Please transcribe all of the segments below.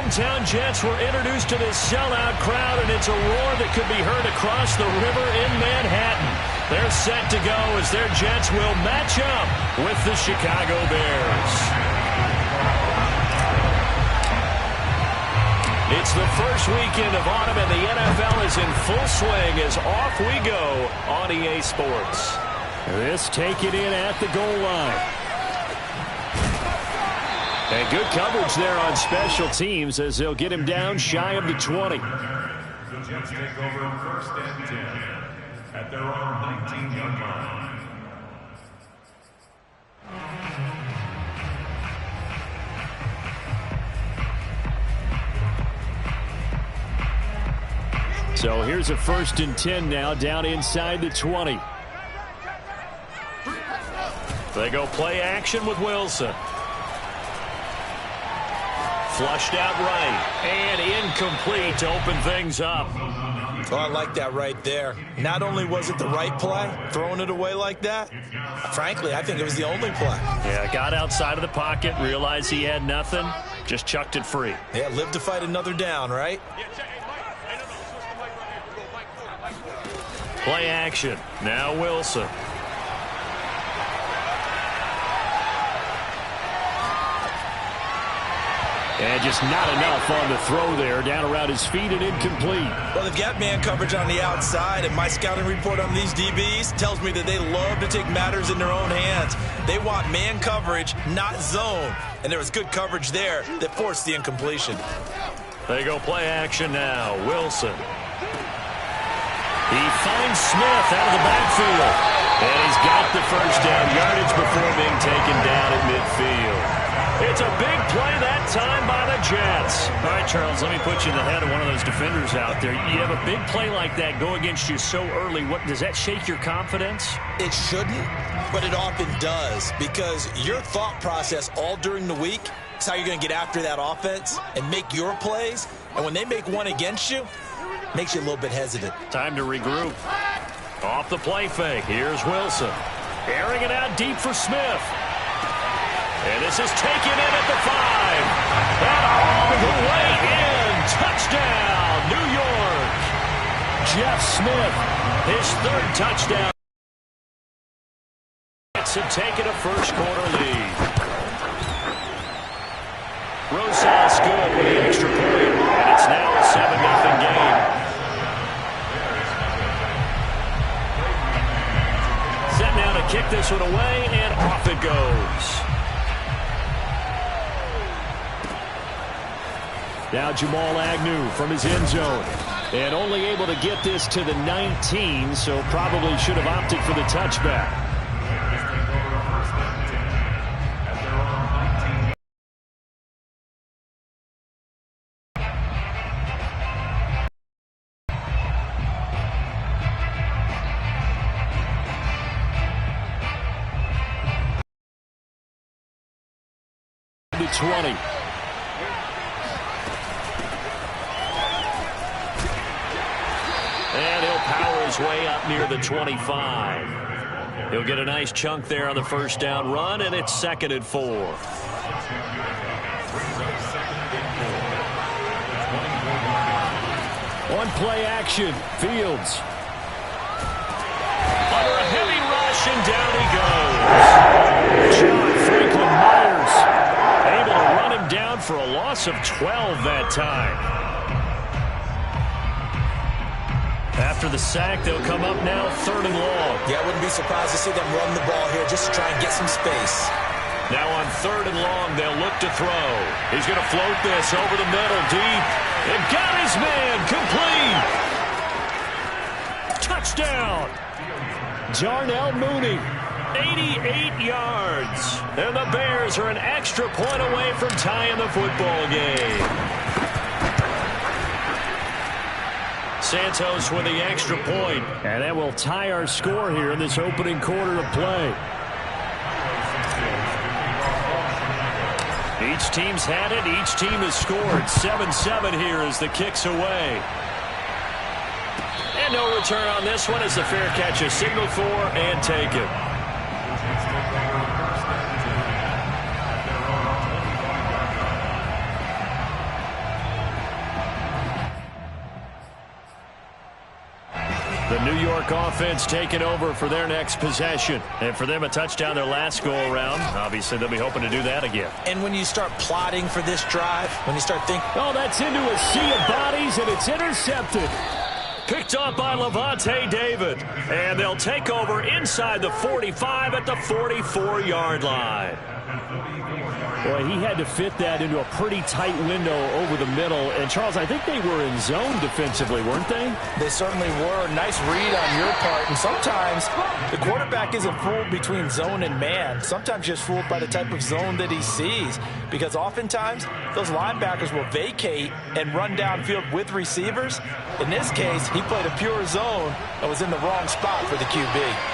hometown Jets were introduced to this sellout crowd, and it's a roar that could be heard across the river in Manhattan. They're set to go as their Jets will match up with the Chicago Bears. It's the first weekend of autumn, and the NFL is in full swing as off we go on EA Sports. This taken in at the goal line. And good coverage there on special teams as they'll get him down shy of the 20. The Jets take over first and 10 at their own 19-yard line. So here's a 1st and 10 now down inside the 20. They go play action with Wilson. Flushed out right and incomplete to open things up. Oh, I like that right there. Not only was it the right play, throwing it away like that, frankly, I think it was the only play. Yeah, got outside of the pocket, realized he had nothing, just chucked it free. Yeah, live to fight another down, right? Play action. Now Wilson. And just not enough on the throw there. Down around his feet and incomplete. Well, they've got man coverage on the outside, and my scouting report on these DBs tells me that they love to take matters in their own hands. They want man coverage, not zone. And there was good coverage there that forced the incompletion. They go play action now. Wilson. He finds Smith out of the backfield. And he's got the first down yardage before being taken down at midfield. It's a big play that time by the Jets. All right, Charles, let me put you in the head of one of those defenders out there. You have a big play like that go against you so early. What does that shake your confidence? It shouldn't, but it often does, because your thought process all during the week is how you're going to get after that offense and make your plays. And when they make one against you, it makes you a little bit hesitant. Time to regroup. Off the play fake. Here's Wilson. Airing it out deep for Smith. And this is taken in at the 5. And all the way in. Touchdown, New York. Jeff Smith, his 3rd touchdown. Jets have taken a first-quarter lead. Rosas good with the extra point. And it's now a 7-0 game. Set now to kick this one away, and off it goes. Now Jamal Agnew from his end zone. And only able to get this to the 19, so probably should have opted for the touchback. The 20. And he'll power his way up near the 25. He'll get a nice chunk there on the first down run, and it's 2nd and 4. On play action, Fields. Under a heavy rush, and down he goes. John Franklin Myers able to run him down for a loss of 12 that time. After the sack, they'll come up now 3rd and long. Yeah, I wouldn't be surprised to see them run the ball here just to try and get some space. Now on 3rd and long, they'll look to throw. He's going to float this over the middle, deep. And got his man, complete. Touchdown. Darnell Mooney. 88 yards. And the Bears are an extra point away from tying the football game. Santos with the extra point. And that will tie our score here in this opening quarter of play. Each team's had it. Each team has scored. 7-7 here as the kick's away. And no return on this one as the fair catch is signaled for and taken. The New York offense taking over for their next possession. And for them, a touchdown their last go-around. Obviously, they'll be hoping to do that again. And when you start plotting for this drive, when you start thinking... Oh, that's into a sea of bodies, and it's intercepted. Picked up by Levante David. And they'll take over inside the 45 at the 44-yard line. Boy, he had to fit that into a pretty tight window over the middle. And, Charles, I think they were in zone defensively, weren't they? They certainly were. Nice read on your part. And sometimes the quarterback isn't fooled between zone and man. Sometimes just fooled by the type of zone that he sees. Because oftentimes, those linebackers will vacate and run downfield with receivers. In this case, he played a pure zone and was in the wrong spot for the QB.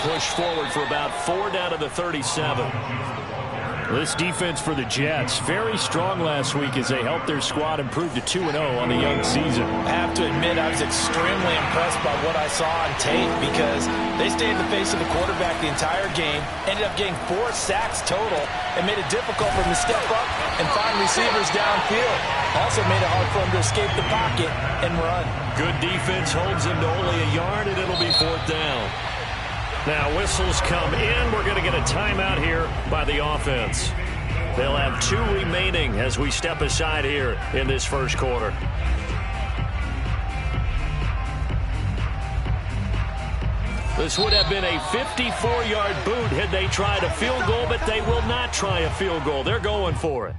Push forward for about 4 down to the 37. This defense for the Jets, very strong last week as they helped their squad improve to 2-0 on the young season. I have to admit, I was extremely impressed by what I saw on tape because they stayed in the face of the quarterback the entire game, ended up getting 4 sacks total, and made it difficult for him to step up and find receivers downfield. Also made it hard for him to escape the pocket and run. Good defense holds him to only a yard, and it'll be 4th down. Now whistles come in. We're going to get a timeout here by the offense. They'll have 2 remaining as we step aside here in this first quarter. This would have been a 54-yard boot had they tried a field goal, but they will not try a field goal. They're going for it.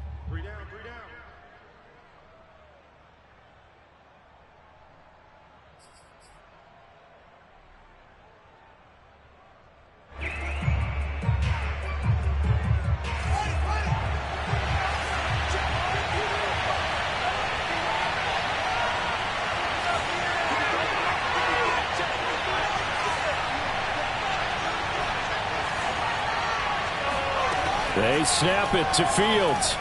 They snap it to Fields.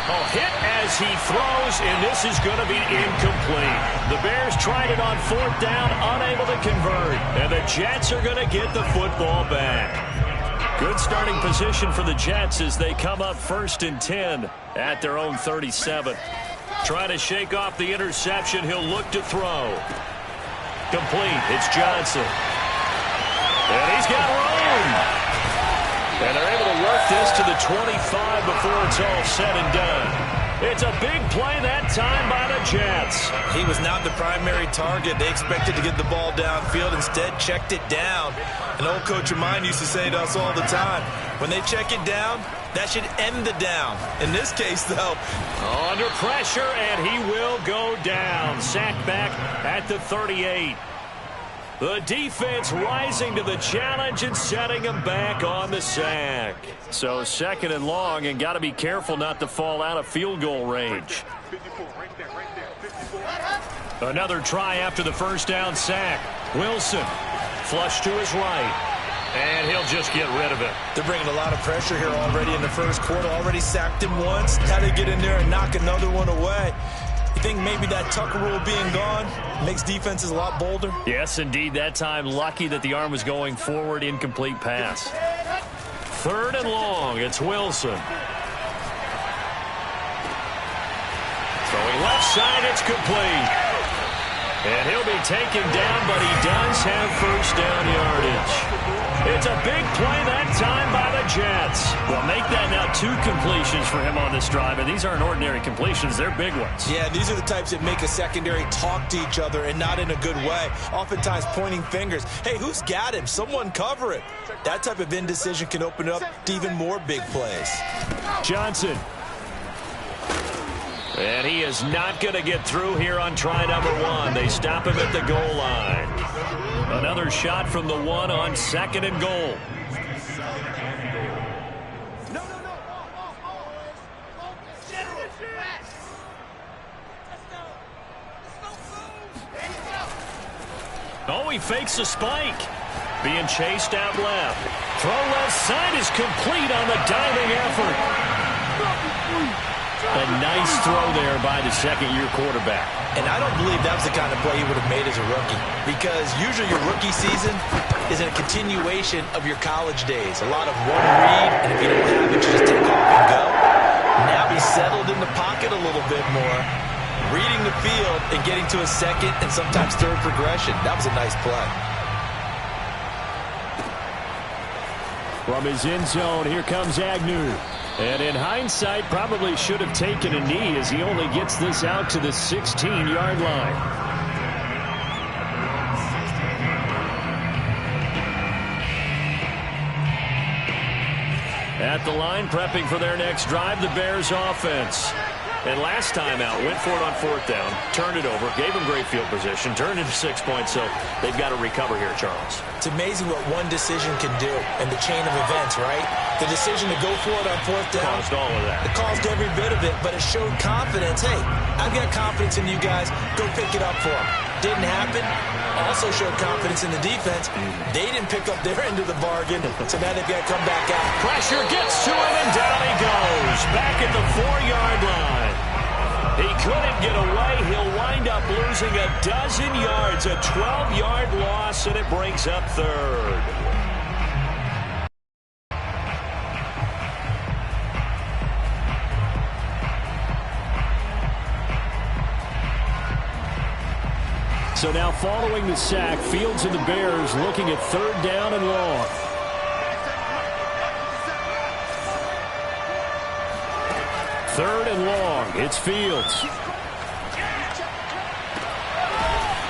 Oh, hit as he throws, and this is going to be incomplete. The Bears tried it on 4th down, unable to convert. And the Jets are going to get the football back. Good starting position for the Jets as they come up 1st and 10 at their own 37. Trying to shake off the interception. He'll look to throw. Complete. It's Johnson. And he's got room. And they're able to work this to the 25 before it's all said and done. It's a big play that time by the Jets. He was not the primary target. They expected to get the ball downfield. Instead, checked it down. An old coach of mine used to say to us all the time, when they check it down, that should end the down. In this case, though, under pressure, and he will go down. Sacked back at the 38. The defense rising to the challenge and setting him back on the sack. So 2nd and long, and got to be careful not to fall out of field goal range. Another try after the 1st down sack. Wilson, flush to his right, and he'll just get rid of it. They're bringing a lot of pressure here already in the first quarter. Already sacked him once. Had to get in there and knock another one away. You think maybe that Tucker rule being gone makes defenses a lot bolder? Yes, indeed. That time, lucky that the arm was going forward. Incomplete pass. 3rd and long. It's Wilson. Throwing left side. It's complete. And he'll be taken down, but he does have 1st down yardage. It's a big play that time by the Jets. Well, make that now 2 completions for him on this drive, and these aren't ordinary completions. They're big ones. Yeah, these are the types that make a secondary talk to each other and not in a good way. Oftentimes pointing fingers. Hey, who's got him? Someone cover it. That type of indecision can open up to even more big plays. Johnson. And he is not going to get through here on try number 1. They stop him at the goal line. Another shot from the 1 on 2nd and goal. Oh, he fakes a spike. Being chased out left. Throw left side is complete on the diving effort. A nice throw there by the second-year quarterback. And I don't believe that was the kind of play he would have made as a rookie, because usually your rookie season is a continuation of your college days. A lot of one read, and if you don't have it, you just take off and go. Now he's settled in the pocket a little bit more, reading the field and getting to a second and sometimes third progression. That was a nice play. From his end zone, here comes Agnew. And in hindsight, probably should have taken a knee as he only gets this out to the 16-yard line. At the line, prepping for their next drive, the Bears offense. And last time out, went for it on fourth down, turned it over, gave them great field position, turned it to 6 points, so they've got to recover here, Charles. It's amazing what one decision can do in the chain of events, right? The decision to go for it on fourth down. Caused all of that. It caused every bit of it, but it showed confidence. Hey, I've got confidence in you guys. Go pick it up for them. Didn't happen. Also showed confidence in the defense. They didn't pick up their end of the bargain, so now they've got to come back out. Pressure gets to him, and down he goes. Back at the 4-yard line. He couldn't get away. He'll wind up losing a dozen yards, a 12-yard loss, and it brings up third. So now following the sack, Fields and the Bears looking at third down and long. Third and long. It's Fields.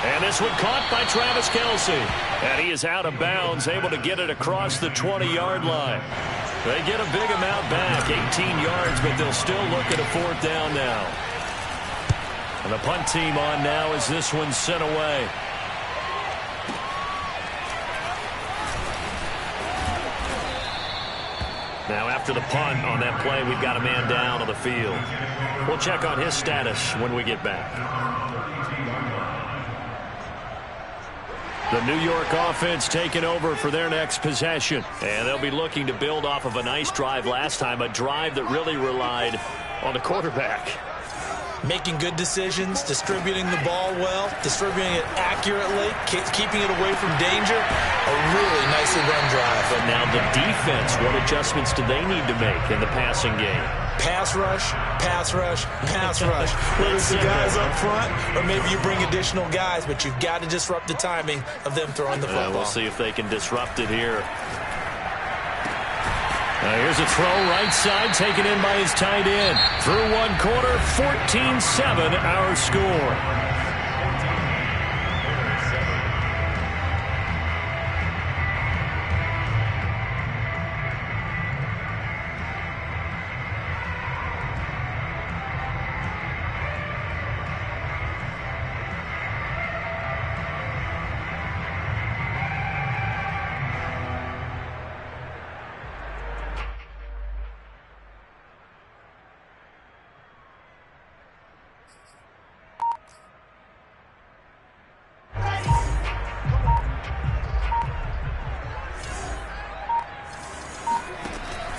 And this one caught by Travis Kelce. And he is out of bounds, able to get it across the 20-yard line. They get a big amount back, 18 yards, but they'll still look at a fourth down now. And the punt team on now as this one's sent away. Now after the punt on that play, we've got a man down on the field. We'll check on his status when we get back. The New York offense taking over for their next possession. And they'll be looking to build off of a nice drive last time, a drive that really relied on the quarterback. Making good decisions, distributing the ball well, distributing it accurately, keeping it away from danger. A really nicely run drive. But now the defense, what adjustments do they need to make in the passing game? Pass rush, pass rush, pass rush. Whether it's the guys up front or maybe you bring additional guys, but you've got to disrupt the timing of them throwing the football. We'll see if they can disrupt it here. Here's a throw right side taken in by his tight end. Through one quarter, 14-7 our score.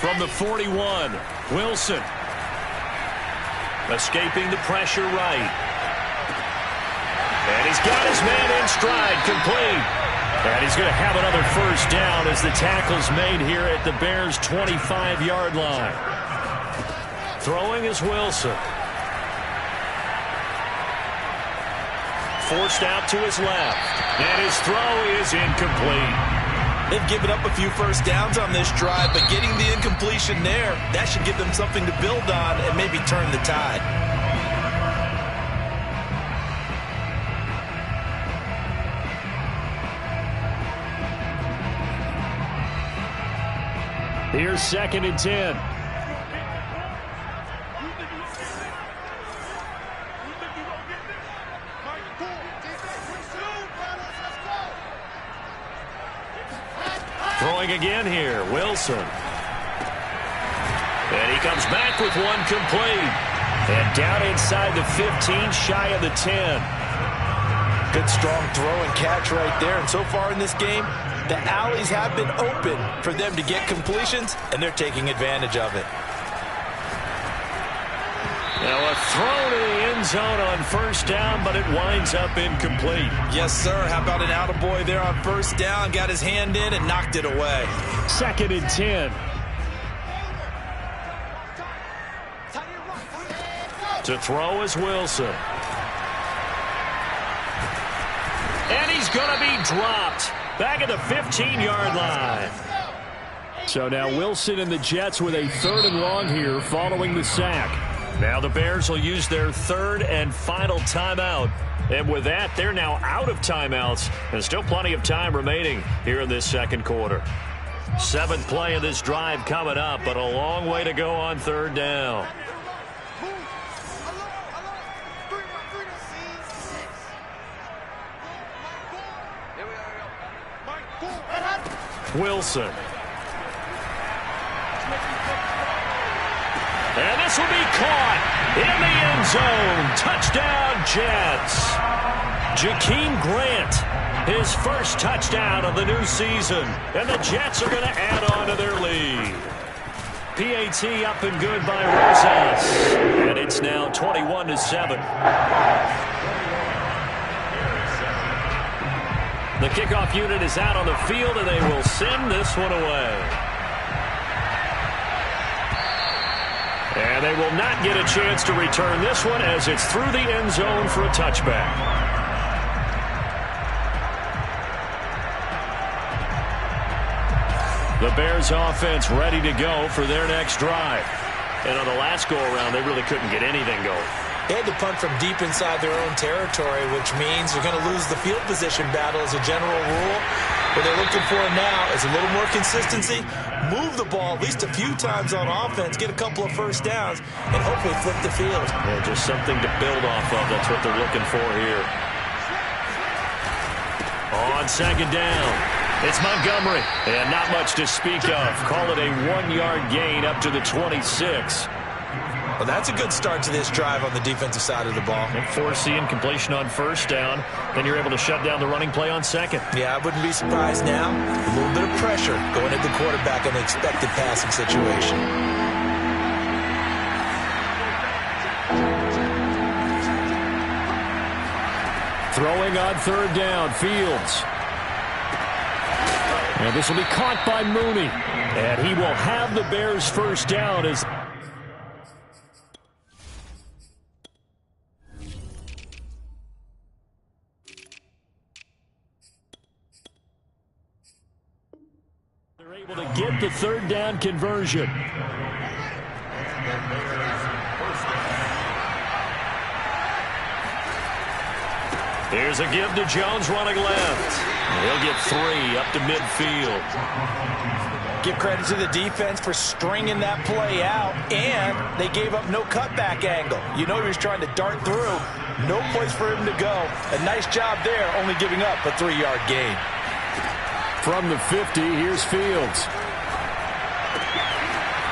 From the 41, Wilson. Escaping the pressure right. And he's got his man in stride, complete. And he's going to have another first down as the tackle's made here at the Bears' 25-yard line. Throwing is Wilson. Forced out to his left. And his throw is incomplete. They've given up a few first downs on this drive, but getting the incompletion there, that should give them something to build on and maybe turn the tide. Here's 2nd and 10. Throwing again here, Wilson. And he comes back with one complete. And down inside the 15, shy of the 10. Good strong throw and catch right there. And so far in this game, the alleys have been open for them to get completions, and they're taking advantage of it. Now a throw to the end zone on first down, but it winds up incomplete. Yes, sir. How about an attaboy there on first down? Got his hand in and knocked it away. 2nd and 10. To throw is Wilson. And he's going to be dropped. Back at the 15-yard line. So now Wilson and the Jets with a 3rd and long here following the sack. Now the Bears will use their 3rd and final timeout. And with that, they're now out of timeouts. And still plenty of time remaining here in this 2nd quarter. 7th play of this drive coming up, but a long way to go on 3rd down. Wilson. And this will be caught in the end zone. Touchdown, Jets. Jakeem Grant, his first touchdown of the new season. And the Jets are going to add on to their lead. PAT up and good by Rosas. And it's now 21-7. The kickoff unit is out on the field, and they will send this one away. And they will not get a chance to return this one as it's through the end zone for a touchback. The Bears offense ready to go for their next drive. And on the last go-around, they really couldn't get anything going. They had to punt from deep inside their own territory, which means they're going to lose the field position battle as a general rule. What they're looking for now is a little more consistency, move the ball at least a few times on offense, get a couple of first downs, and hopefully flip the field. Yeah, just something to build off of. That's what they're looking for here. On 2nd down, it's Montgomery. And not much to speak of. Call it a 1-yard gain up to the 26. Well, that's a good start to this drive on the defensive side of the ball. And force the incompletion on first down. Then you're able to shut down the running play on 2nd. Yeah, I wouldn't be surprised now. A little bit of pressure going at the quarterback in the expected passing situation. Throwing on 3rd down, Fields. And this will be caught by Mooney. And he will have the Bears first down as... they're able to get the 3rd down conversion. Here's a give to Jones running left. He'll get 3 up to midfield. Give credit to the defense for stringing that play out, and they gave up no cutback angle. You know he was trying to dart through. No place for him to go. A nice job there, only giving up a 3-yard gain. From the 50, here's Fields.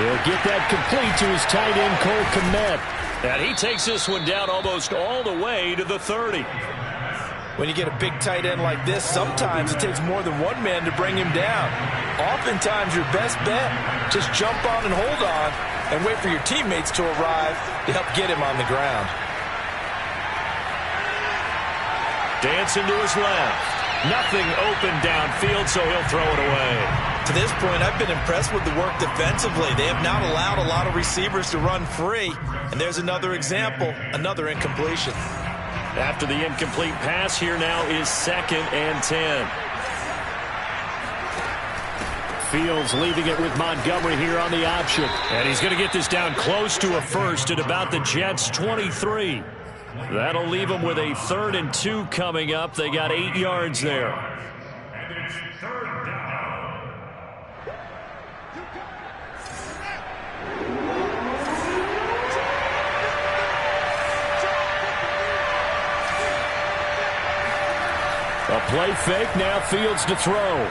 He'll get that complete to his tight end, Cole Kmet. And he takes this one down almost all the way to the 30. When you get a big tight end like this, sometimes it takes more than one man to bring him down. Oftentimes, your best bet, just jump on and hold on and wait for your teammates to arrive to help get him on the ground. Dancing to his left. Nothing open downfield, so he'll throw it away. To this point, I've been impressed with the work defensively. They have not allowed a lot of receivers to run free. And there's another example, another incompletion. After the incomplete pass, here now is 2nd and 10. Fields leaving it with Montgomery here on the option. And he's going to get this down close to a first at about the Jets' 23. That'll leave them with a 3rd and 2 coming up. They got 8 yards there. And it's 3rd down. A play fake, now Fields to throw.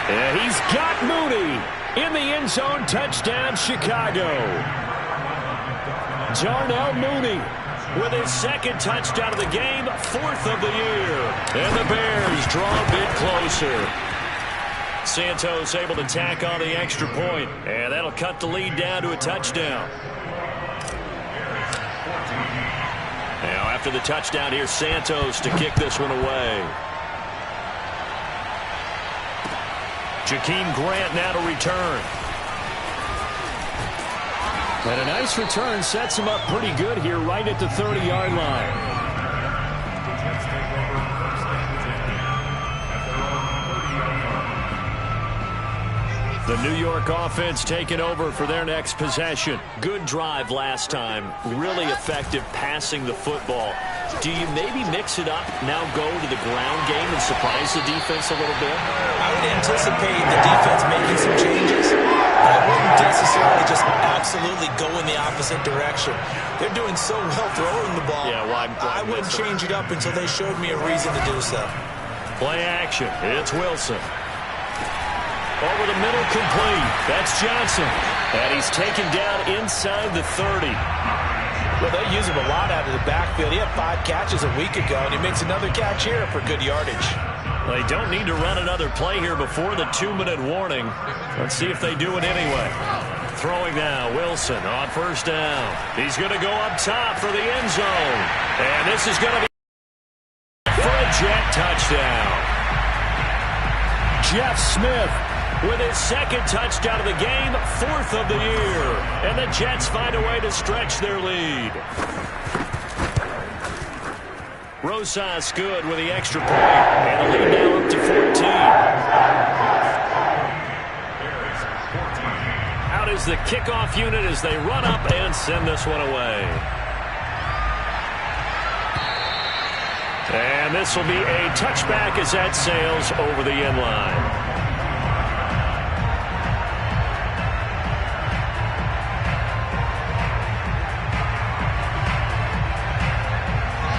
And he's got Mooney in the end zone. Touchdown, Chicago. Darnell Mooney with his 2nd touchdown of the game, 4th of the year. And the Bears draw a bit closer. Santos able to tack on the extra point, and that'll cut the lead down to a touchdown. Now after the touchdown, here's Santos to kick this one away. Jakeem Grant now to return. And a nice return sets him up pretty good here right at the 30-yard line. The New York offense taking over for their next possession. Good drive last time. Really effective passing the football. Do you maybe mix it up, now go to the ground game and surprise the defense a little bit? I would anticipate the defense making some changes. But I wouldn't necessarily just absolutely go in the opposite direction. They're doing so well throwing the ball. Yeah, why I wouldn't change it up until they showed me a reason to do so. Play action. It's Wilson. Over the middle, complete. That's Johnson. And he's taken down inside the 30. Well, they use him a lot out of the backfield. He had 5 catches a week ago, and he makes another catch here for good yardage. They don't need to run another play here before the 2-minute warning. Let's see if they do it anyway. Throwing now, Wilson on first down. He's going to go up top for the end zone. And this is going to be for a Jet touchdown. Jeff Smith with his second touchdown of the game, 4th of the year. And the Jets find a way to stretch their lead. Rosas good with the extra point. And the lead now up to 14. Out is the kickoff unit as they run up and send this one away. And this will be a touchback as that sails over the end line.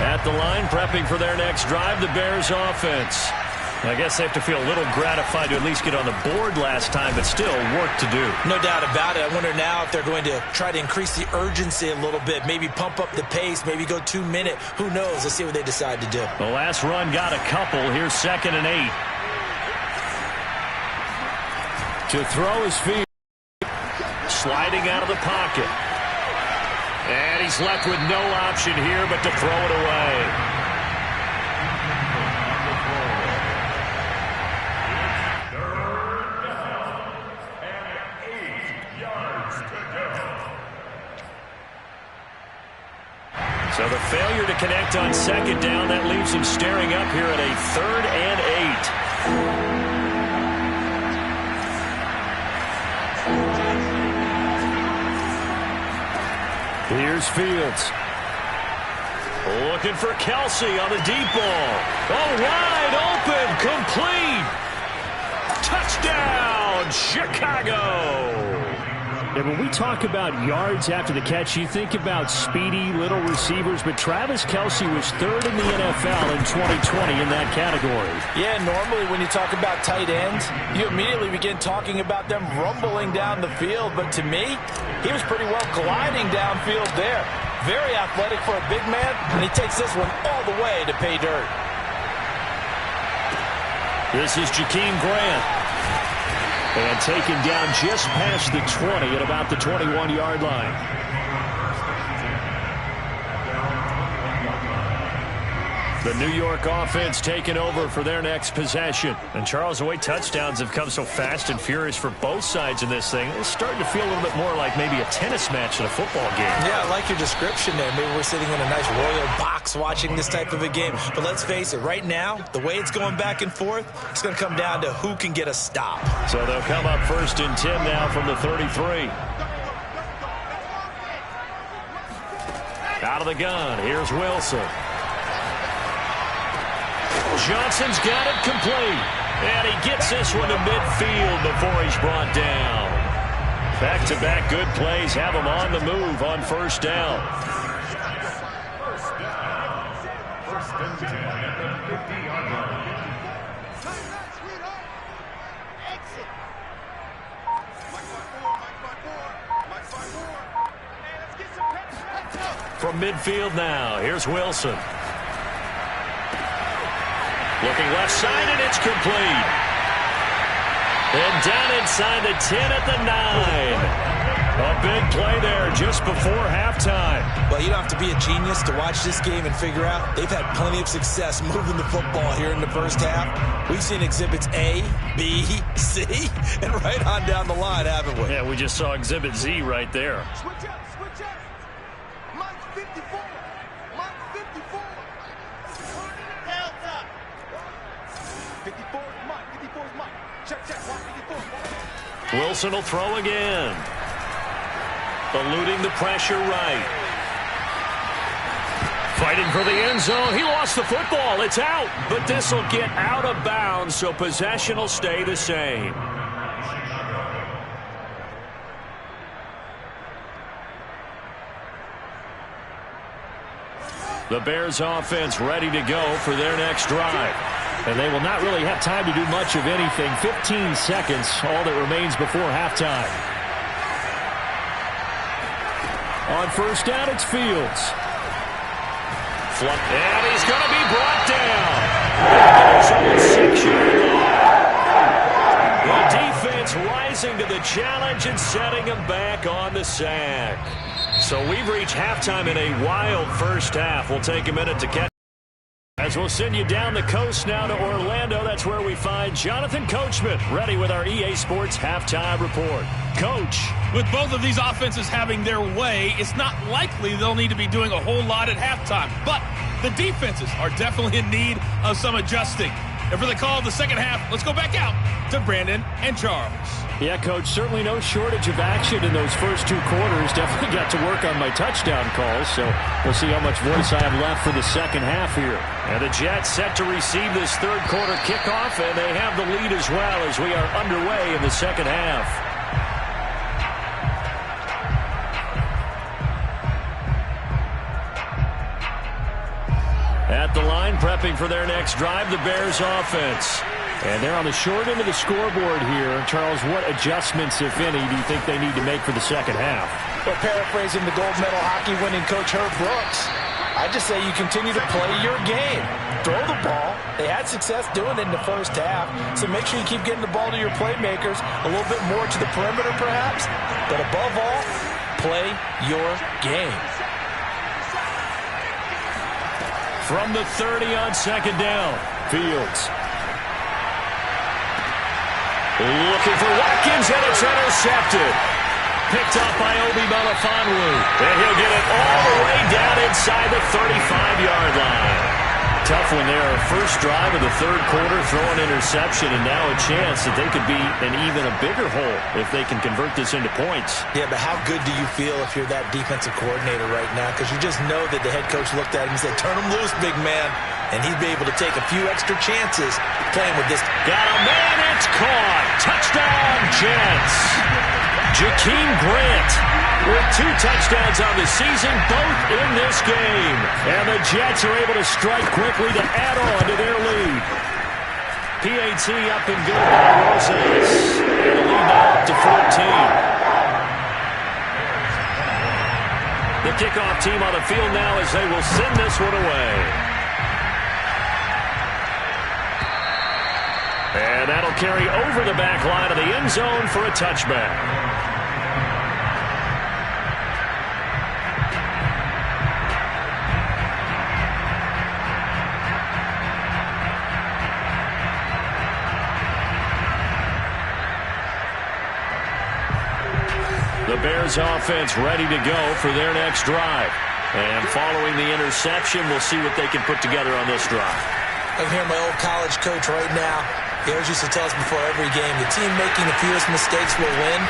At the line, prepping for their next drive, the Bears offense. I guess they have to feel a little gratified to at least get on the board last time, but still work to do. No doubt about it. I wonder now if they're going to try to increase the urgency a little bit, maybe pump up the pace, maybe go 2-minute. Who knows? Let's see what they decide to do. The last run got a couple. Here's 2nd and 8. To throw his feet. Sliding out of the pocket. And he's left with no option here but to throw it away. So the failure to connect on 2nd down, that leaves him staring up here at a 3rd and 8. Here's Fields. Looking for Kelsey on the deep ball. Oh, wide open, complete. Touchdown, Chicago. And when we talk about yards after the catch, you think about speedy little receivers, but Travis Kelce was 3rd in the NFL in 2020 in that category. Yeah, normally when you talk about tight ends, you immediately begin talking about them rumbling down the field, but to me, he was pretty well gliding downfield there. Very athletic for a big man, and he takes this one all the way to pay dirt. This is Jakeem Grant. And taken down just past the 20 at about the 21-yard line. The New York offense taking over for their next possession. And Charles, the way touchdowns have come so fast and furious for both sides in this thing, it's starting to feel a little bit more like maybe a tennis match than a football game. Yeah, I like your description there. Maybe we're sitting in a nice royal box watching this type of a game. But let's face it, right now, the way it's going back and forth, it's going to come down to who can get a stop. So they'll come up 1st and 10 now from the 33. Out of the gun, here's Wilson. Johnson's got it complete. And he gets this one to midfield before he's brought down. Back-to-back good plays have him on the move on 1st down. First and 10 at the 50-yard line. From midfield now, here's Wilson. Looking left side, and it's complete. And down inside the 10 at the 9. A big play there just before halftime. Well, you don't have to be a genius to watch this game and figure out they've had plenty of success moving the football here in the first half. We've seen exhibits A, B, C, and right on down the line, haven't we? Yeah, we just saw exhibit Z right there. Switch up, switch up. Mike 54. Mike 54. Hands up. 54 is Mike. 54 is Mike. Check, check. 154. Wilson will throw again. Eluding the pressure right. Fighting for the end zone. He lost the football. It's out. But this will get out of bounds, so possession will stay the same. The Bears offense ready to go for their next drive. And they will not really have time to do much of anything. 15 seconds, all that remains before halftime. On first down, it's Fields. And he's going to be brought down. The defense rising to the challenge and setting him back on the sack. So we've reached halftime in a wild first half. We'll take a minute to catch. As we'll send you down the coast now to Orlando. That's where we find Jonathan Coachman, ready with our EA Sports halftime report. Coach. With both of these offenses having their way, it's not likely they'll need to be doing a whole lot at halftime. But the defenses are definitely in need of some adjusting. And for the call of the second half, let's go back out to Brandon and Charles. Yeah, Coach, certainly no shortage of action in those first two quarters. Definitely got to work on my touchdown calls, so we'll see how much voice I have left for the second half here. And the Jets set to receive this third quarter kickoff, and they have the lead as well as we are underway in the second half. At the line, prepping for their next drive, the Bears offense. And they're on the short end of the scoreboard here. Charles, what adjustments, if any, do you think they need to make for the second half? Well, paraphrasing the gold medal hockey winning coach Herb Brooks, I just say you continue to play your game. Throw the ball. They had success doing it in the first half, so make sure you keep getting the ball to your playmakers, a little bit more to the perimeter perhaps, but above all, play your game. From the 30 on second down, Fields. Looking for Watkins, and it's intercepted. Picked up by Obi Melifonwu. And he'll get it all the way down inside the 35-yard line. Tough one there. First drive of the third quarter, throw an interception, and now a chance that they could be in even a bigger hole if they can convert this into points. Yeah, but how good do you feel if you're that defensive coordinator right now? Because you just know that the head coach looked at him and said, turn him loose, big man. And he'd be able to take a few extra chances playing with this. Got a man, it's caught. Touchdown, Jets. Jakeem Grant with 2 touchdowns on the season, both in this game. And the Jets are able to strike quickly to add on to their lead. PAT up and good by Rosas. And the lead now up to 14. The kickoff team on the field now as they will send this one away. And that'll carry over the back line of the end zone for a touchback. The Bears offense ready to go for their next drive. And following the interception, we'll see what they can put together on this drive. I'm hearing my old college coach right now. He always used to tell us before every game, the team making the fewest mistakes will win.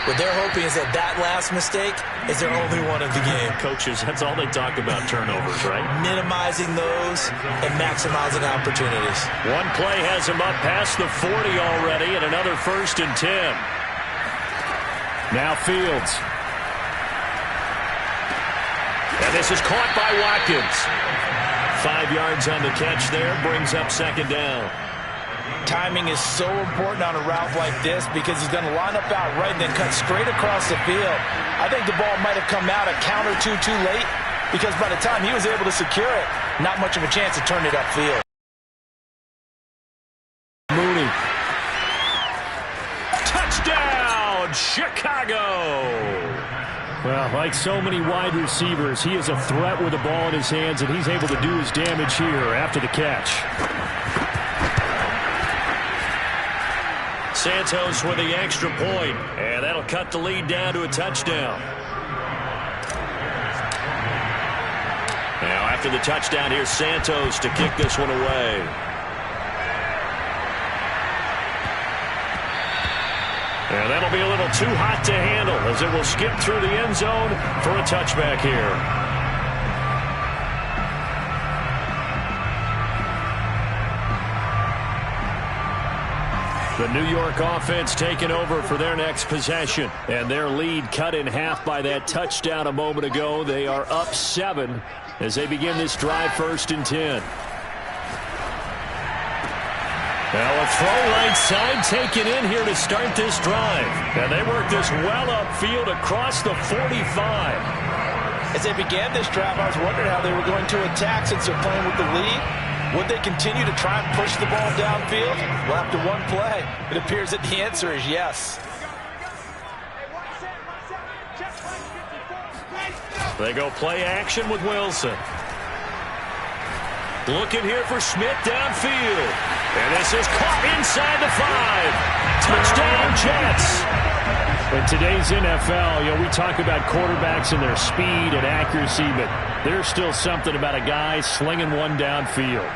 What they're hoping is that that last mistake is their only one of the game. Coaches, that's all they talk about, turnovers, right? Minimizing those and maximizing opportunities. One play has him up past the 40 already, and another 1st and 10. Now Fields. And this is caught by Watkins. 5 yards on the catch there, brings up second down. Timing is so important on a route like this because he's going to line up out right and then cut straight across the field. I think the ball might have come out a count or two too late because by the time he was able to secure it, not much of a chance to turn it upfield. Mooney. and Chicago. Well, like so many wide receivers, he is a threat with the ball in his hands, and he's able to do his damage here after the catch. Santos with the extra point, and that'll cut the lead down to a touchdown. Now, after the touchdown, here's Santos to kick this one away. And that'll be a little too hot to handle as it will skip through the end zone for a touchback here. The New York offense taking over for their next possession. And their lead cut in half by that touchdown a moment ago. They are up 7 as they begin this drive 1st and 10. Now a throw right side taken in here to start this drive. And they work this well upfield across the 45. As they began this drive, I was wondering how they were going to attack since they're playing with the lead. Would they continue to try and push the ball downfield? Well, after one play, it appears that the answer is yes. They go play action with Wilson. Looking here for Smith downfield. And this is caught inside the 5. Touchdown, Jets. In today's NFL, we talk about quarterbacks and their speed and accuracy, but there's still something about a guy slinging one downfield.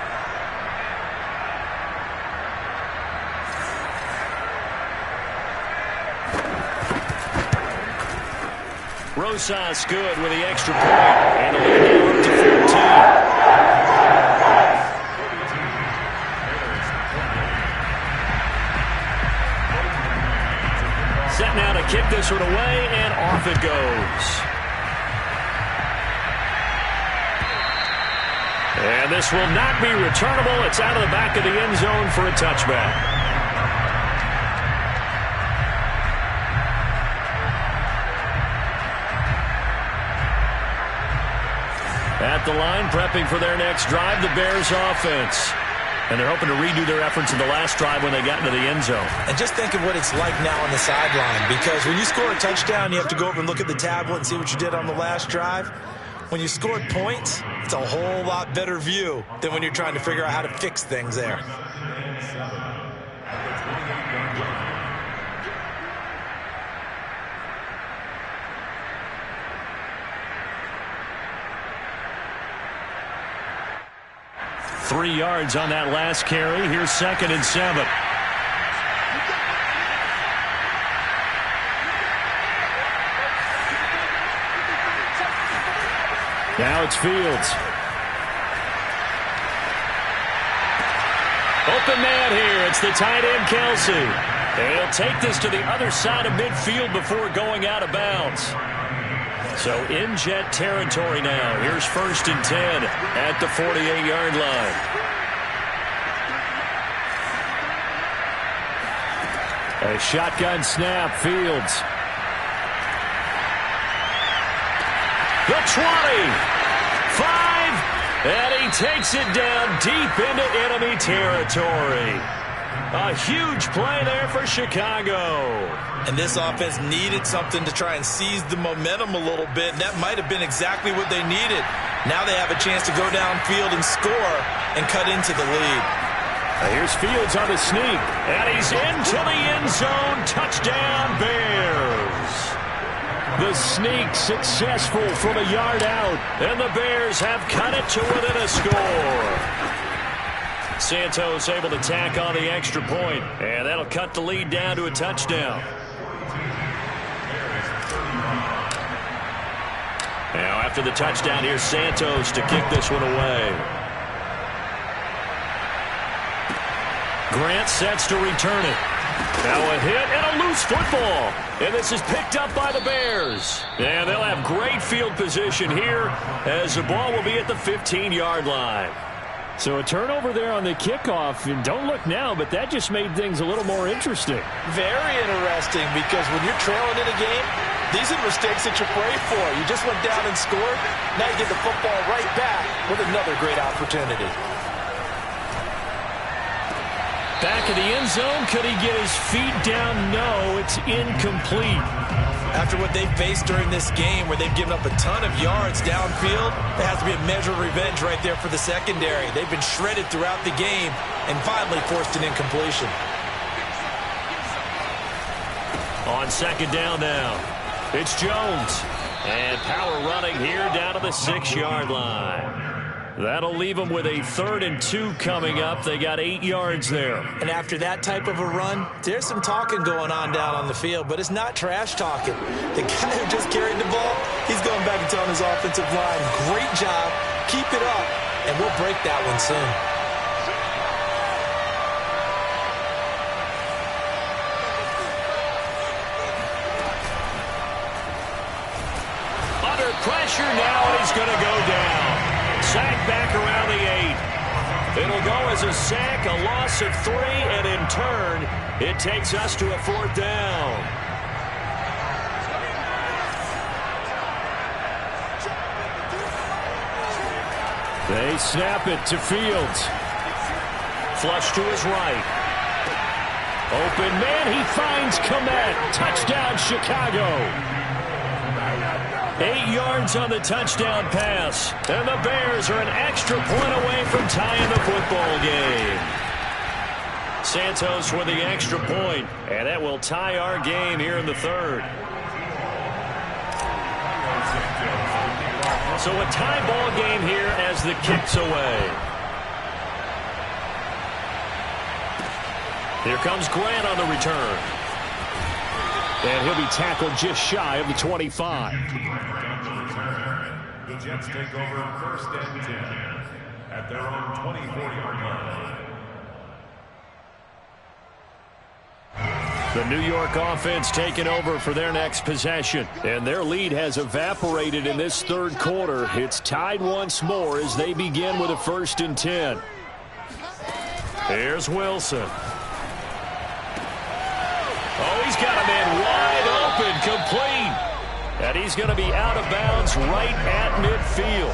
Rosas good with the extra point. And the lead up to 14. Set now to kick this one away, and off it goes. And this will not be returnable. It's out of the back of the end zone for a touchback. At the line, prepping for their next drive, the Bears offense. And they're hoping to redo their efforts in the last drive when they got into the end zone. And just think of what it's like now on the sideline, because when you score a touchdown, you have to go over and look at the tablet and see what you did on the last drive. When you scored points, it's a whole lot better view than when you're trying to figure out how to fix things there. Three yards on that last carry. Here's 2nd and 7. Now it's Fields. Open man here. It's the tight end, Kelsey. And he'll take this to the other side of midfield before going out of bounds. So in Jet territory now. Here's 1st and 10 at the 48-yard line. A shotgun snap, Fields. The 20. 5. And he takes it down deep into enemy territory. A huge play there for Chicago. And this offense needed something to try and seize the momentum a little bit, and that might have been exactly what they needed. Now they have a chance to go downfield and score and cut into the lead. Here's Fields on the sneak. And he's into the end zone. Touchdown, Bears. The sneak successful from a yard out. And the Bears have cut it to within a score. Santos able to tack on the extra point, and that'll cut the lead down to a touchdown. Now after the touchdown, here's Santos to kick this one away. Grant sets to return it. Now a hit and a loose football. And this is picked up by the Bears. And they'll have great field position here as the ball will be at the 15-yard line. So a turnover there on the kickoff. And don't look now, but that just made things a little more interesting. Very interesting, because when you're trailing in a game, these are the mistakes that you pray for. You just went down and scored. Now you get the football right back with another great opportunity. Back of the end zone. Could he get his feet down? No, it's incomplete. After what they've faced during this game where they've given up a ton of yards downfield, there has to be a measure of revenge right there for the secondary. They've been shredded throughout the game and finally forced an incompletion. On second down now, it's Jones. And power running here down to the 6-yard line. That'll leave them with a 3rd and 2 coming up. They got 8 yards there. And after that type of a run, there's some talking going on down on the field, but it's not trash talking. The guy who just carried the ball, he's going back and telling his offensive line, great job, keep it up, and we'll break that one soon. Under pressure now, and he's going to go down. Sack back around the 8. It'll go as a sack, a loss of 3, and in turn, it takes us to a 4th down. They snap it to Fields. Flush to his right. Open man, he finds Komet. Touchdown, Chicago. 8 yards on the touchdown pass. And the Bears are an extra point away from tying the football game. Santos with the extra point, and that will tie our game here in the 3rd. So a tie ball game here as the kick's away. Here comes Grant on the return. And he'll be tackled just shy of the 25. The Jets take over 1st and 10 at their own 24-yard line. The New York offense taking over for their next possession. And their lead has evaporated in this 3rd quarter. It's tied once more as they begin with a 1st and 10. Here's Wilson. Oh, he's got a man wide open, complete. And he's going to be out of bounds right at midfield.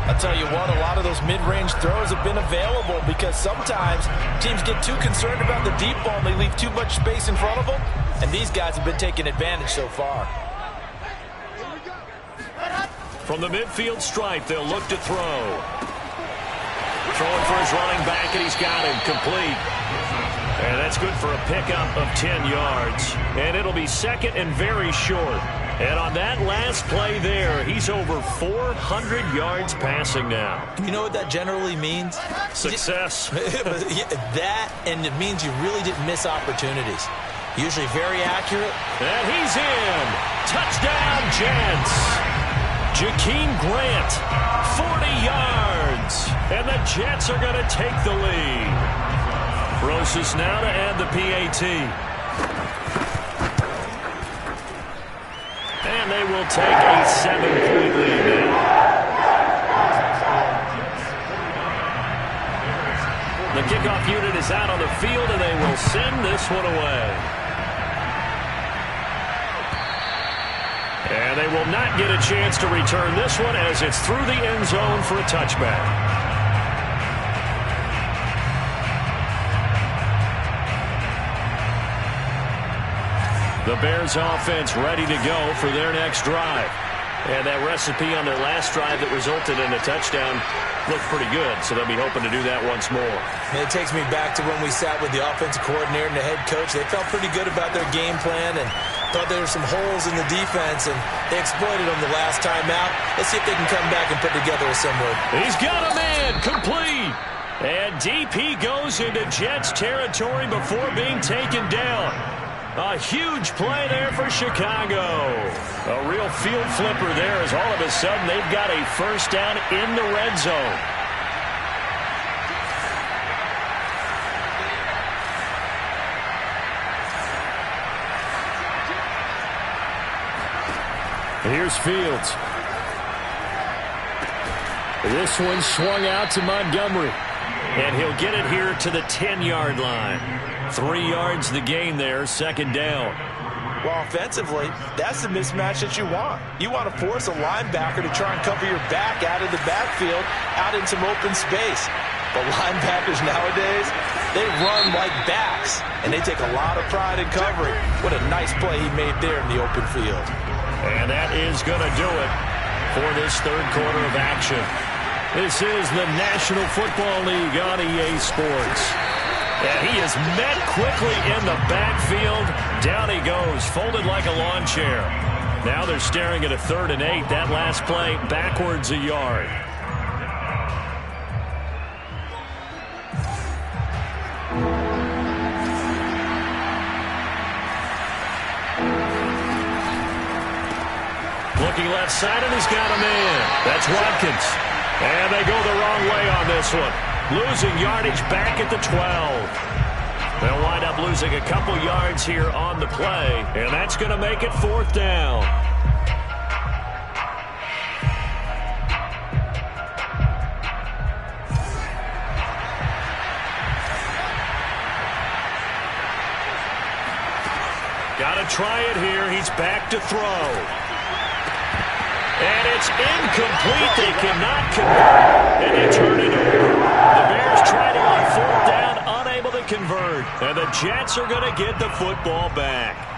I'll tell you what, a lot of those mid-range throws have been available because sometimes teams get too concerned about the deep ball and they leave too much space in front of them. And these guys have been taking advantage so far. From the midfield stripe, they'll look to throw. Throwing for his running back, and he's got him complete. And that's good for a pickup of 10 yards. And it'll be 2nd and very short. And on that last play there, he's over 400 yards passing now. You know what that generally means? Success. That, and it means you really didn't miss opportunities. Usually very accurate. And he's in. Touchdown, Jets. Jakeem Grant, 40 yards. And the Jets are going to take the lead. Rosas now to add the PAT. And they will take a 7-point lead now. The kickoff unit is out on the field, and they will send this one away. And they will not get a chance to return this one as it's through the end zone for a touchback. The Bears offense ready to go for their next drive. And that recipe on their last drive that resulted in a touchdown looked pretty good, so they'll be hoping to do that once more. And it takes me back to when we sat with the offensive coordinator and the head coach. They felt pretty good about their game plan and thought there were some holes in the defense, and they exploited them the last time out. Let's see if they can come back and put together a similar. He's got a man, complete. And DP goes into Jets territory before being taken down. A huge play there for Chicago. A real field flipper there as all of a sudden they've got a 1st down in the red zone. Here's Fields. This one swung out to Montgomery. And he'll get it here to the 10-yard line. 3 yards the gain there, 2nd down. Well, offensively, that's the mismatch that you want. You want to force a linebacker to try and cover your back out of the backfield, out in some open space. But linebackers nowadays, they run like backs, and they take a lot of pride in covering. What a nice play he made there in the open field. And that is going to do it for this third quarter of action. This is the National Football League on EA Sports. And he is met quickly in the backfield. Down he goes, folded like a lawn chair. Now they're staring at a 3rd and 8. That last play, backwards a yard. Looking left side, and he's got a man. That's Watkins. And they go the wrong way on this one. Losing yardage back at the 12. They'll wind up losing a couple yards here on the play, and that's going to make it 4th down. Got to try it here. He's back to throw. And it's incomplete. They cannot convert, and they turn it over. The Bears tried it on 4th down, unable to convert. And the Jets are going to get the football back.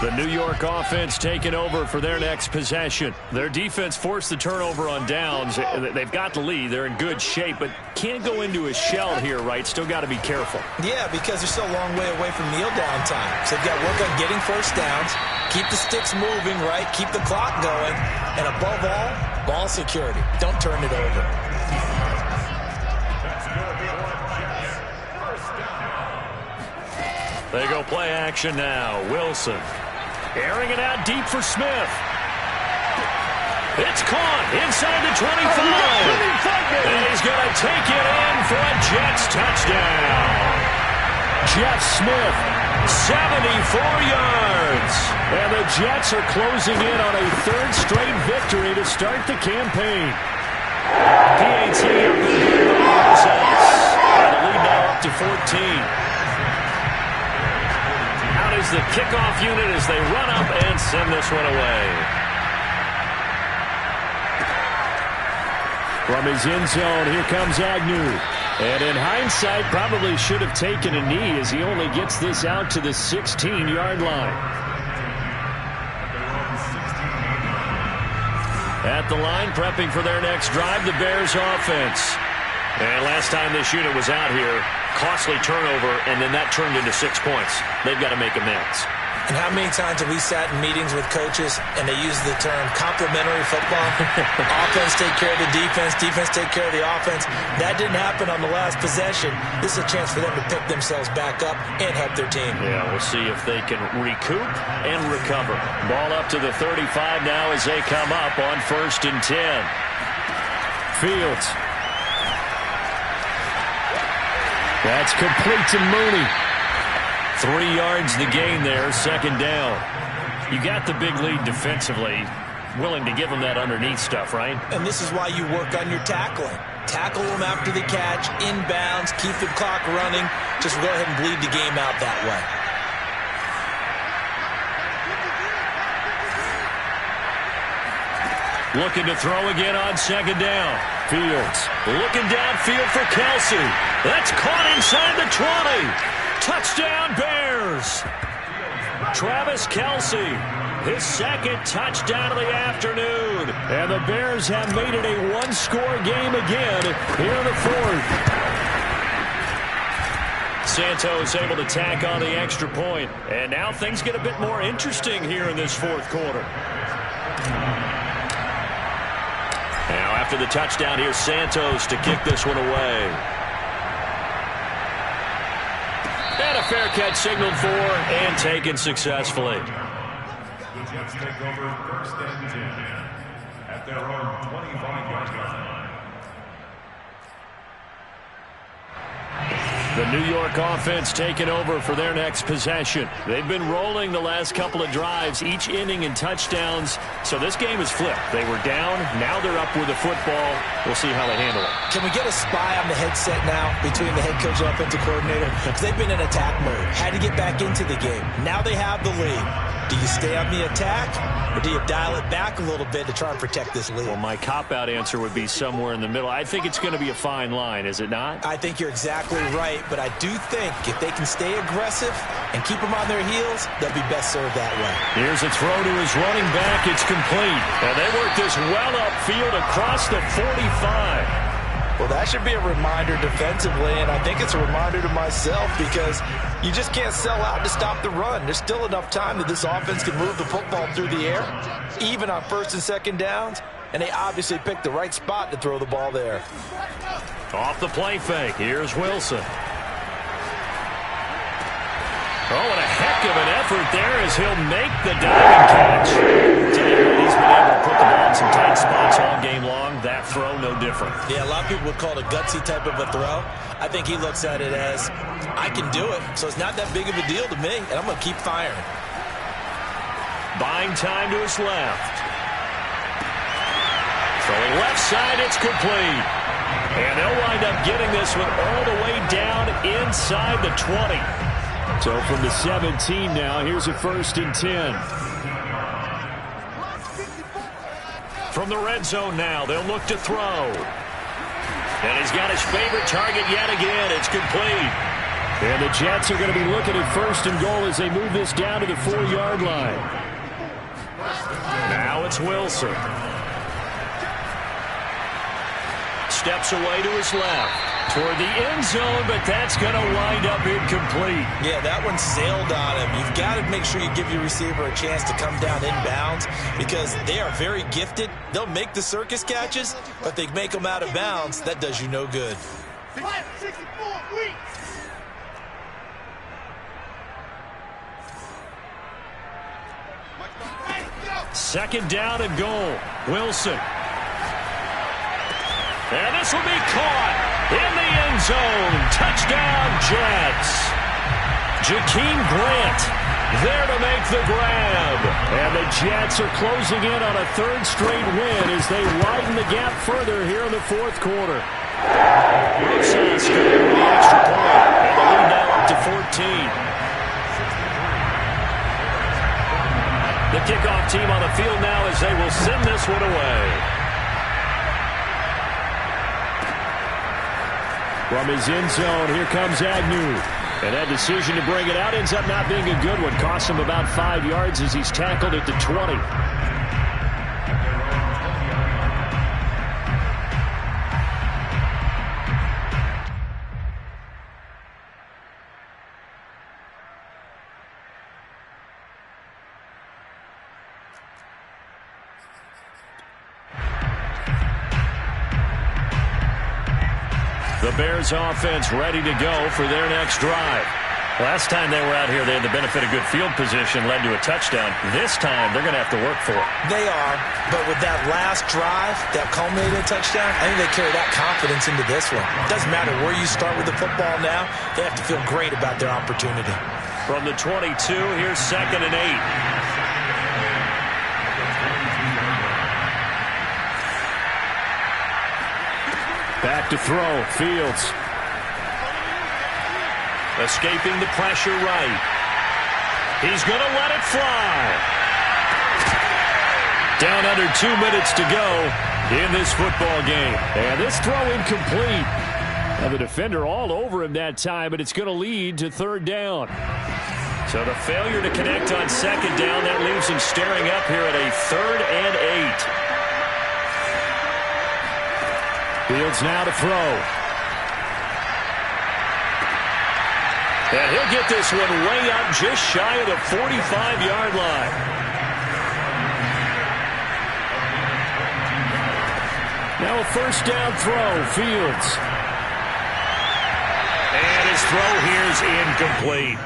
The New York offense taking over for their next possession. Their defense forced the turnover on downs. They've got the lead. They're in good shape, but can't go into a shell here, right? Still got to be careful. Yeah, because they're still a long way away from kneel down time. So they've got to work on getting first downs, keep the sticks moving, right? Keep the clock going. And above all, ball security. Don't turn it over. They go play action now. Wilson airing it out deep for Smith. It's caught inside the 25. And he's going to take it in for a Jets touchdown. Jeff Smith, 74 yards. And the Jets are closing in on a 3rd straight victory to start the campaign. PAT up in the process. And the lead now up to 14. Is the kickoff unit as they run up and send this one away. From his end zone, here comes Agnew. And in hindsight, probably should have taken a knee as he only gets this out to the 16-yard line. At the line, prepping for their next drive, the Bears offense. And last time this unit was out here, costly turnover, and then that turned into 6 points. They've got to make amends. And how many times have we sat in meetings with coaches and they use the term complementary football? Offense take care of the defense, defense take care of the offense. That didn't happen on the last possession. This is a chance for them to pick themselves back up and help their team. Yeah, we'll see if they can recoup and recover. Ball up to the 35 now as they come up on 1st and 10. Fields. That's complete to Mooney. 3 yards the gain there, 2nd down. You got the big lead defensively. Willing to give them that underneath stuff, right? And this is why you work on your tackling. Tackle them after the catch, inbounds, keep the clock running. Just go ahead and bleed the game out that way. Looking to throw again on 2nd down. Fields looking downfield for Kelsey. That's caught inside the 20. Touchdown, Bears. Travis Kelsey, his 2nd touchdown of the afternoon. And the Bears have made it a 1-score game again here in the 4th. Santos able to tack on the extra point. And now things get a bit more interesting here in this 4th quarter. Now after the touchdown, here's Santos to kick this one away. And a fair catch signaled for and taken successfully. The Jets take over 1st and 10 at their own 25-yard line. The New York offense taking over for their next possession. They've been rolling the last couple of drives, each inning in touchdowns. So this game is flipped. They were down. Now they're up with the football. We'll see how they handle it. Can we get a spy on the headset now between the head coach and offensive coordinator? Because they've been in attack mode. Had to get back into the game. Now they have the lead. Do you stay on the attack, or do you dial it back a little bit to try and protect this lead? Well, my cop-out answer would be somewhere in the middle. I think it's going to be a fine line, is it not? I think you're exactly right, but I do think if they can stay aggressive and keep them on their heels, they'll be best served that way. Here's a throw to his running back. It's complete. And they work this well upfield across the 45. Well, that should be a reminder defensively, and I think it's a reminder to myself because you just can't sell out to stop the run. There's still enough time that this offense can move the football through the air, even on first and second downs, and they obviously picked the right spot to throw the ball there. Off the play fake, here's Wilson. Oh, and a heck of an effort there as he'll make the diving catch. He's been able to put the ball in some tight spots all game long. That throw, no different. Yeah, a lot of people would call it a gutsy type of a throw. I think he looks at it as, I can do it, so it's not that big of a deal to me, and I'm going to keep firing. Buying time to his left. Throwing left side, it's complete. And they'll wind up getting this one all the way down inside the 20. So from the 17 now, here's a 1st and 10. From the red zone now, they'll look to throw. And he's got his favorite target yet again. It's complete. And the Jets are going to be looking at 1st and goal as they move this down to the 4-yard line. Now it's Wilson. Steps away to his left. Toward the end zone, but that's going to wind up incomplete. Yeah, that one sailed on him. You've got to make sure you give your receiver a chance to come down inbounds because they are very gifted. They'll make the circus catches, but if they make them out of bounds, that does you no good. 64 weeks. Second down and goal. Wilson. And this will be caught in the end zone. Touchdown, Jets. Jakeem Grant there to make the grab. And the Jets are closing in on a 3rd straight win as they widen the gap further here in the 4th quarter. Rosas got the extra point. And the lead now up to 14. The kickoff team on the field now as they will send this one away. From his end zone, here comes Agnew. And that decision to bring it out ends up not being a good one. Costs him about 5 yards as he's tackled at the 20. The Bears offense ready to go for their next drive. Last time they were out here, they had the benefit of good field position, led to a touchdown. This time, they're going to have to work for it. They are, but with that last drive, that culminated touchdown, I think they carry that confidence into this one. It doesn't matter where you start with the football now, they have to feel great about their opportunity. From the 22, here's 2nd and 8. Back to throw, Fields. Escaping the pressure right. He's going to let it fly. Down under 2 minutes to go in this football game. And this throw incomplete. Now the defender all over him that time, but it's going to lead to 3rd down. So the failure to connect on 2nd down, that leaves him staring up here at a 3rd and 8. Fields now to throw. And he'll get this one way up just shy of the 45-yard line. Now a 1st down throw, Fields. And his throw here is incomplete.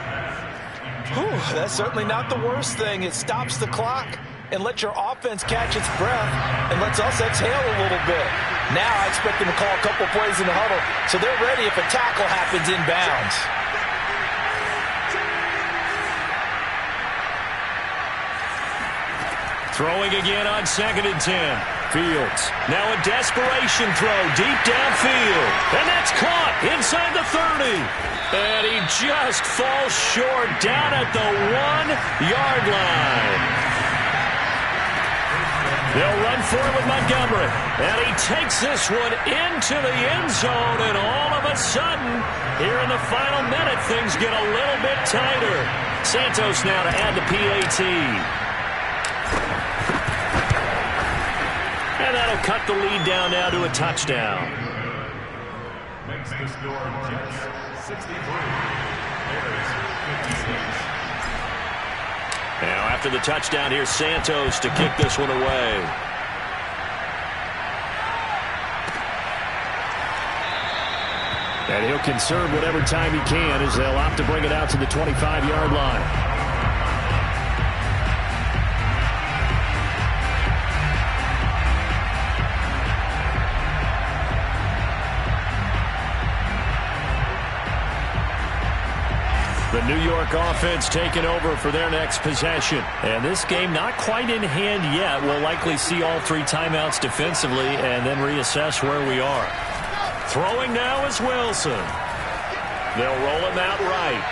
Whew, that's certainly not the worst thing. It stops the clock and lets your offense catch its breath and lets us exhale a little bit. Now I expect them to call a couple plays in the huddle so they're ready if a tackle happens inbounds. Throwing again on 2nd and 10. Fields. Now a desperation throw deep downfield. And that's caught inside the 30. And he just falls short down at the 1-yard line. They'll run for it with Montgomery. And he takes this one into the end zone. And all of a sudden, here in the final minute, things get a little bit tighter. Santos now to add the PAT. And that'll cut the lead down now to a touchdown. Makes the score Jets 63. Bears 56. Now after the touchdown, here's Santos to kick this one away. And he'll conserve whatever time he can as they'll opt to bring it out to the 25-yard line. The New York offense taking over for their next possession. And this game not quite in hand yet. We'll likely see all 3 timeouts defensively and then reassess where we are. Throwing now is Wilson. They'll roll him out right.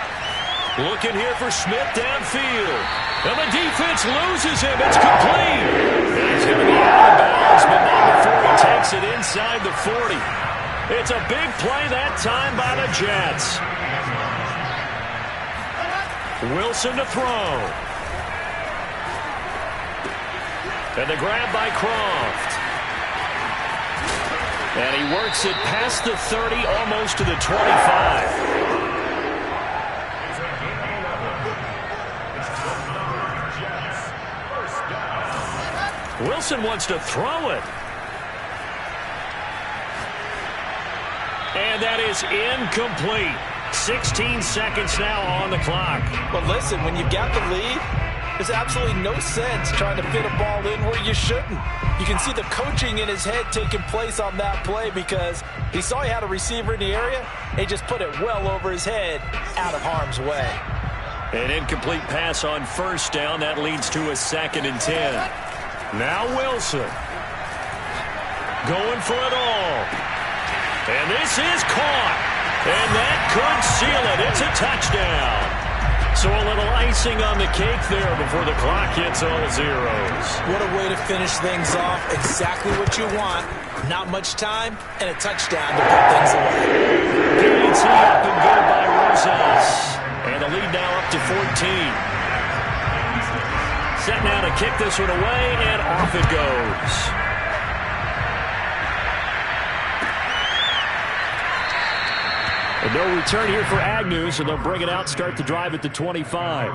Looking here for Smith downfield. And the defense loses him. It's complete. And he's going to be out of bounds, but not before he takes it inside the 40. It's a big play that time by the Jets. Wilson to throw. And the grab by Croft. And he works it past the 30, almost to the 25. Wilson wants to throw it. And that is incomplete. 16 seconds now on the clock. But listen, when you've got the lead, there's absolutely no sense trying to fit a ball in where you shouldn't. You can see the coaching in his head taking place on that play because he saw he had a receiver in the area. He just put it well over his head, out of harm's way. An incomplete pass on first down. That leads to a 2nd and 10. Now Wilson. Going for it all. And this is caught. And that could seal it. It's a touchdown. So a little icing on the cake there before the clock hits all zeros. What a way to finish things off. Exactly what you want. Not much time and a touchdown to put things away. PAT up and good by Rosas. And the lead now up to 14. Set now to kick this one away, and off it goes. And no return here for Agnew, so they'll bring it out, start the drive at the 25.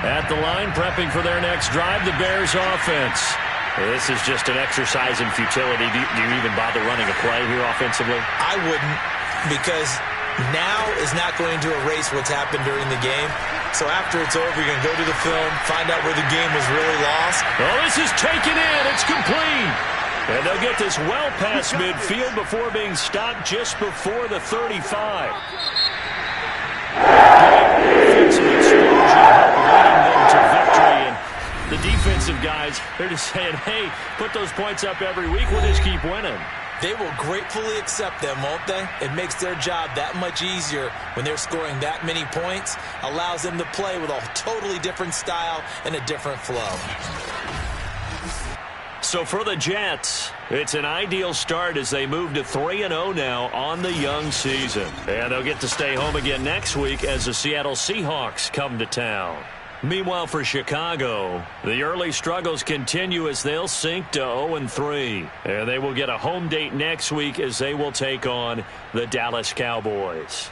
At the line, prepping for their next drive, the Bears offense. This is just an exercise in futility. Do you even bother running a play here offensively? I wouldn't, because now is not going to erase what's happened during the game. So after it's over, you're going to go to the film, find out where the game was really lost. Oh, this is taken in. It's complete. And they'll get this well past midfield before being stopped just before the 35. Offensive explosion leading them to victory. And the defensive guys, they're just saying, hey, put those points up every week. We'll just keep winning. They will gratefully accept them, won't they? It makes their job that much easier when they're scoring that many points. Allows them to play with a totally different style and a different flow. So for the Jets, it's an ideal start as they move to 3-0 now on the young season. And they'll get to stay home again next week as the Seattle Seahawks come to town. Meanwhile, for Chicago, the early struggles continue as they'll sink to 0-3. And they will get a home date next week as they will take on the Dallas Cowboys.